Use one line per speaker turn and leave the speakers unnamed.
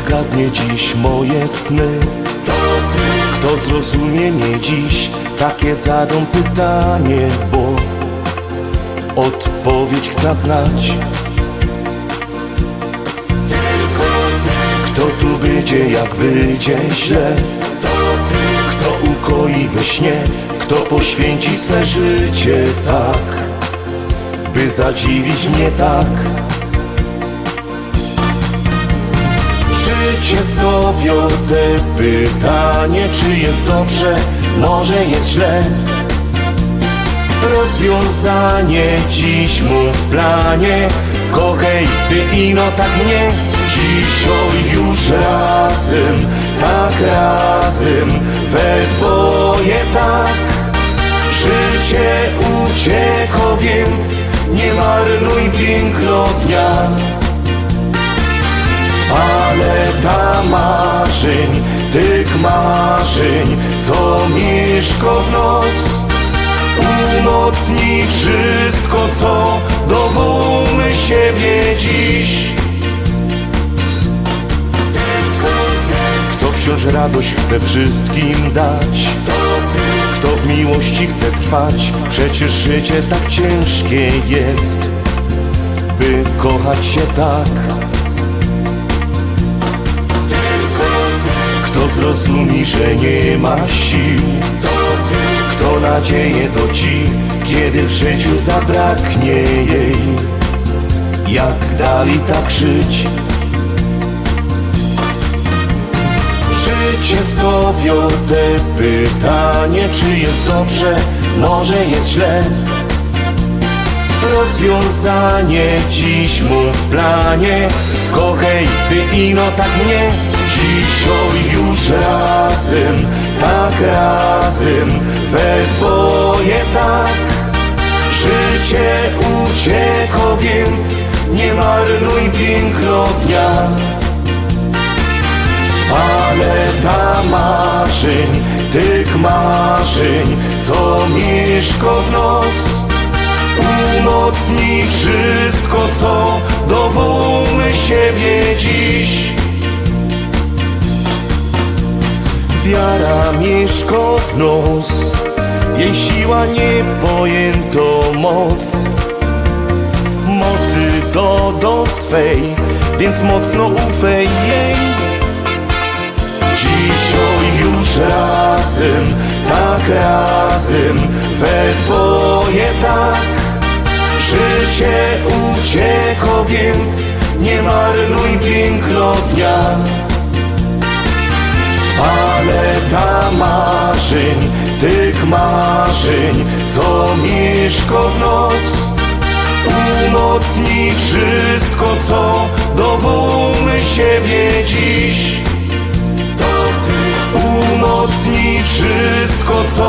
zgadnie dziś moje sny? Kto zrozumie mnie dziś? Takie zadam pytanie, bo odpowiedź chcę znać. Kto tu będzie, jak będzie źle? Kto ukoi we śnie? Kto poświęci swe życie tak, by zadziwić mnie tak? Życie stowiode pytanie, czy jest dobrze, może jest źle. Rozwiązanie dziś mu w planie. Kochaj ty ino tak mnie. Dzisiaj już razem, tak razem, we dwoje tak. Życie uciekło, więc nie marnuj piękno dnia. Ale ta marzeń, tych marzeń, co mieszko w nos, umocni wszystko, co dowolmy siebie dziś. Kto wciąż radość chce wszystkim dać, kto w miłości chce trwać, przecież życie tak ciężkie jest, by kochać się tak. Kto zrozumie, że nie ma sił, kto nadzieję do ci, kiedy w życiu zabraknie jej, jak dalej tak żyć? Życie stowiode pytanie, czy jest dobrze, może jest źle. Rozwiązanie dziś mu w planie. Kochaj ty ino tak mnie. Dzisiaj już razem, tak razem, we dwoje tak. Życie uciekło, więc nie marnuj piękno dnia. Ale ta marzeń, tych marzeń, co mieszko w nos, umocni wszystko, co dowolmy siebie dziś. Wiara mieszko w nos, jej siła niepojęto moc. Mocy do swej, więc mocno ufej jej. Dzisiaj już razem, tak razem, we dwoje tak. Życie uciekło, więc nie marnuj piękno dnia. Ale ta marzeń, tych marzeń, co mieszko w nos, umocni wszystko, co dowolmy siebie dziś. Umocni wszystko, co